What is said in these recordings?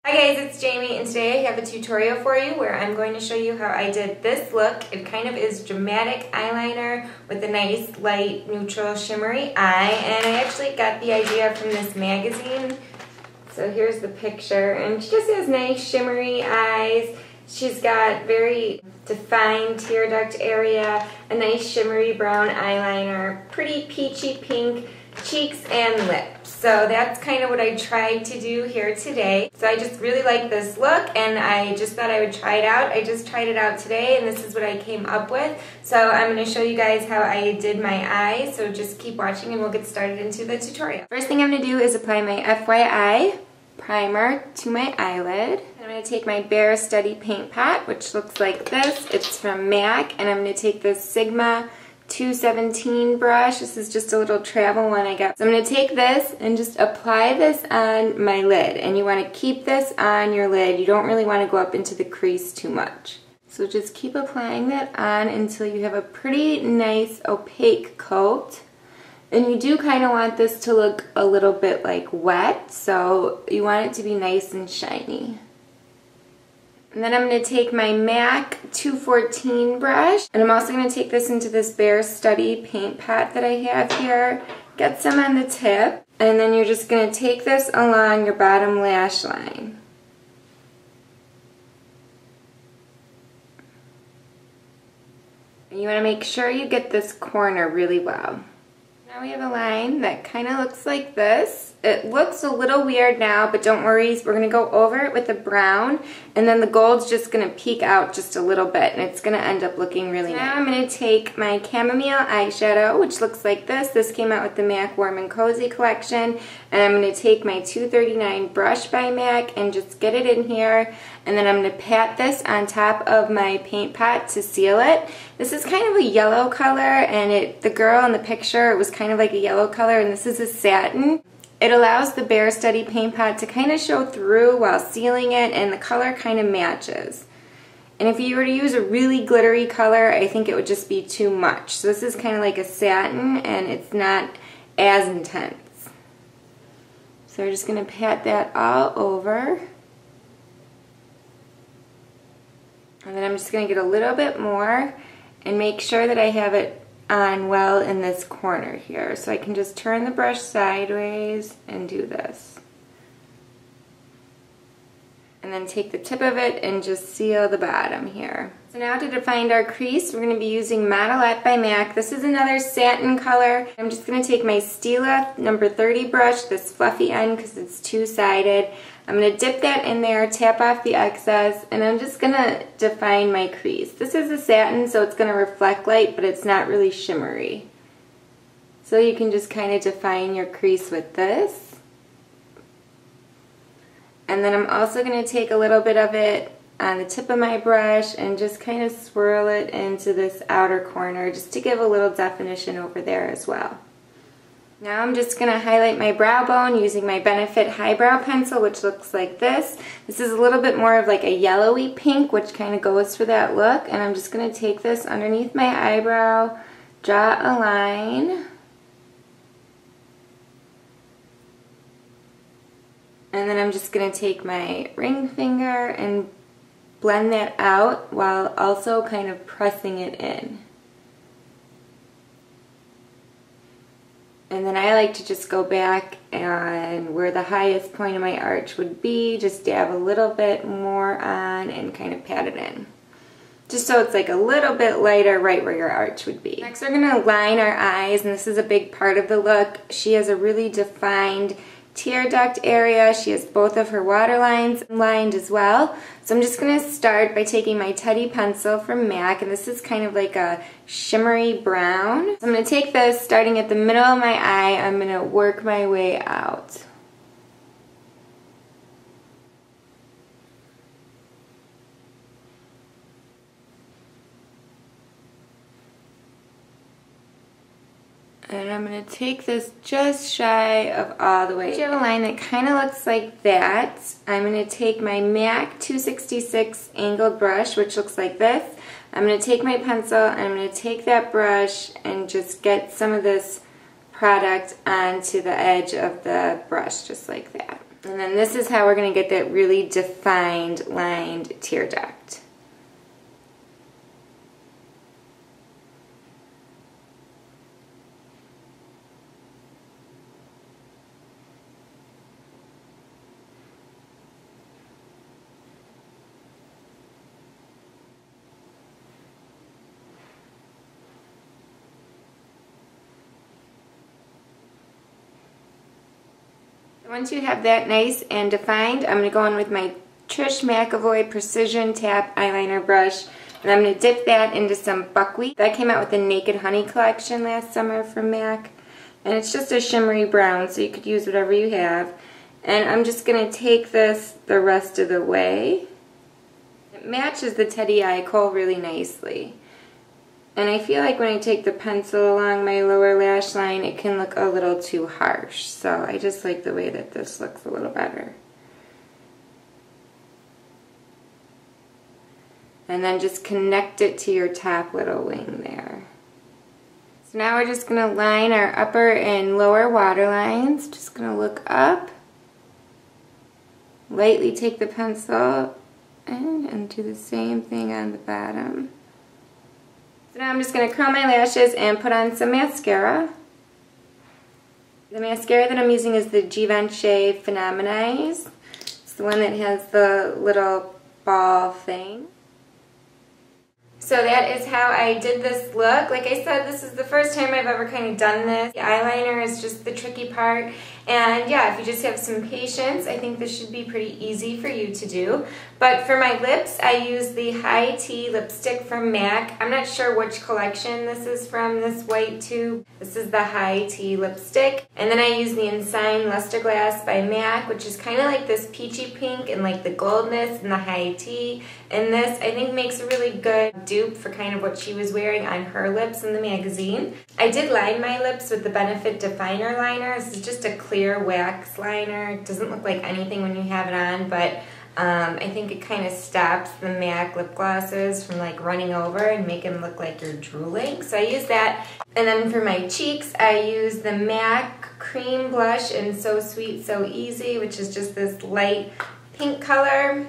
Hi guys, it's Jamie, and today I have a tutorial for you where I'm going to show you how I did this look. It kind of is dramatic eyeliner with a nice light neutral shimmery eye, and I actually got the idea from this magazine. So here's the picture, and she just has nice shimmery eyes. She's got very defined tear duct area, a nice shimmery brown eyeliner, pretty peachy pink cheeks and lips. So that's kind of what I tried to do here today. So I just really like this look, and I just thought I would try it out. I just tried it out today, and this is what I came up with. So I'm going to show you guys how I did my eyes. So just keep watching and we'll get started into the tutorial. First thing I'm going to do is apply my FYI primer to my eyelid. I'm going to take my Bare Steady paint pot, which looks like this. It's from MAC, and I'm going to take this Sigma 217 brush. This is just a little travel one I got. So I'm going to take this and just apply this on my lid, and you want to keep this on your lid. You don't really want to go up into the crease too much. So just keep applying that on until you have a pretty nice opaque coat. And you do kind of want this to look a little bit like wet, so you want it to be nice and shiny. And then I'm going to take my MAC 214 brush, and I'm also going to take this into this Bare Steady paint pot that I have here. Get some on the tip, and then you're just going to take this along your bottom lash line. And you want to make sure you get this corner really well. Now we have a line that kind of looks like this. It looks a little weird now, but don't worry, we're going to go over it with the brown, and then the gold's just going to peek out just a little bit, and it's going to end up looking really nice. Now I'm going to take my chamomile eyeshadow, which looks like this. This came out with the MAC Warm and Cozy collection, and I'm going to take my 239 brush by MAC and just get it in here, and then I'm going to pat this on top of my paint pot to seal it. This is kind of a yellow color, and the girl in the picture, it was kind of like a yellow color, and this is a satin. It allows the Bare Steady paint pot to kind of show through while sealing it, and the color kind of matches. And if you were to use a really glittery color, I think it would just be too much. So this is kind of like a satin, and it's not as intense. So we're just going to pat that all over. And then I'm just going to get a little bit more and make sure that I have it on well in this corner here. So I can just turn the brush sideways and do this. And then take the tip of it and just seal the bottom here. So now to define our crease, we're going to be using Modelette by MAC. This is another satin color. I'm just going to take my Stila number 30 brush, this fluffy end because it's two-sided. I'm going to dip that in there, tap off the excess, and I'm just going to define my crease. This is a satin, so it's going to reflect light, but it's not really shimmery. So you can just kind of define your crease with this. And then I'm also going to take a little bit of it on the tip of my brush and just kind of swirl it into this outer corner just to give a little definition over there as well. Now I'm just going to highlight my brow bone using my Benefit Highbrow Pencil, which looks like this. This is a little bit more of like a yellowy pink, which kind of goes for that look. And I'm just going to take this underneath my eyebrow, draw a line. And then I'm just going to take my ring finger and blend that out while also kind of pressing it in. And then I like to just go back and where the highest point of my arch would be, just dab a little bit more on and kind of pat it in. Just so it's like a little bit lighter right where your arch would be. Next we're going to line our eyes, and this is a big part of the look. She has a really defined tear duct area. She has both of her waterlines lined as well. So I'm just going to start by taking my Teddy pencil from MAC, and this is kind of like a shimmery brown. So I'm going to take this starting at the middle of my eye. I'm going to work my way out. And I'm going to take this just shy of all the way. You have a line that kind of looks like that. I'm going to take my MAC 266 angled brush, which looks like this. I'm going to take my pencil and I'm going to take that brush and just get some of this product onto the edge of the brush just like that. And then this is how we're going to get that really defined lined tear duct. Once you have that nice and defined, I'm going to go in with my Trish McAvoy Precision Tap Eyeliner Brush, and I'm going to dip that into some buckwheat. That came out with the Naked Honey collection last summer from MAC, and it's just a shimmery brown, so you could use whatever you have. And I'm just going to take this the rest of the way. It matches the Teddy Eye Kohl really nicely. And I feel like when I take the pencil along my lower lash line, it can look a little too harsh. So I just like the way that this looks a little better. And then just connect it to your top little wing there. So now we're just going to line our upper and lower waterlines. Just going to look up. Lightly take the pencil and do the same thing on the bottom. So now I'm just going to curl my lashes and put on some mascara. The mascara that I'm using is the Givenchy Phenomenize. It's the one that has the little ball thing. So that is how I did this look. Like I said, this is the first time I've ever kind of done this. The eyeliner is just the tricky part. And yeah, if you just have some patience, I think this should be pretty easy for you to do. But for my lips, I use the High Tea lipstick from MAC. I'm not sure which collection this is from, this white tube. This is the High Tea lipstick. And then I use the Ensign Luster Glass by MAC, which is kind of like this peachy pink and like the goldness and the High Tea. And this, I think, makes a really good dupe for kind of what she was wearing on her lips in the magazine. I did line my lips with the Benefit Definer liner. This is just a clear wax liner. It doesn't look like anything when you have it on, but I think it kind of stops the MAC lip glosses from like running over and making them look like you're drooling. So I use that. And then for my cheeks, I use the MAC Cream Blush in So Sweet So Easy, which is just this light pink color.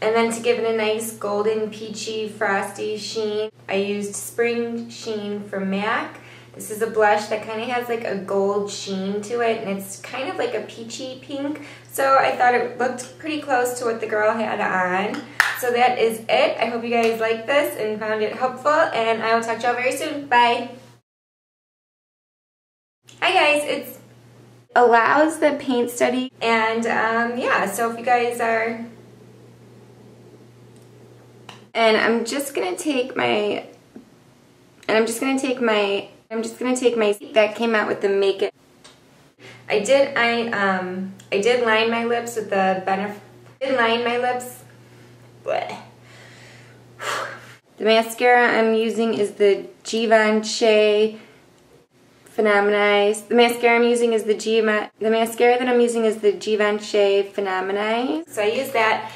And then to give it a nice golden, peachy, frosty sheen, I used Spring Sheen from MAC. This is a blush that kind of has like a gold sheen to it, and it's kind of like a peachy pink. So I thought it looked pretty close to what the girl had on. So that is it. I hope you guys liked this and found it helpful, and I will talk to y'all very soon. Bye. Hi guys, it allows the paint study, and yeah, so if you guys are... And I'm just gonna take my that came out with the Make It. I did line my lips with the The mascara I'm using is the Givenchy Phenomenize. The mascara that I'm using is the Givenchy Phenomenize. So I use that,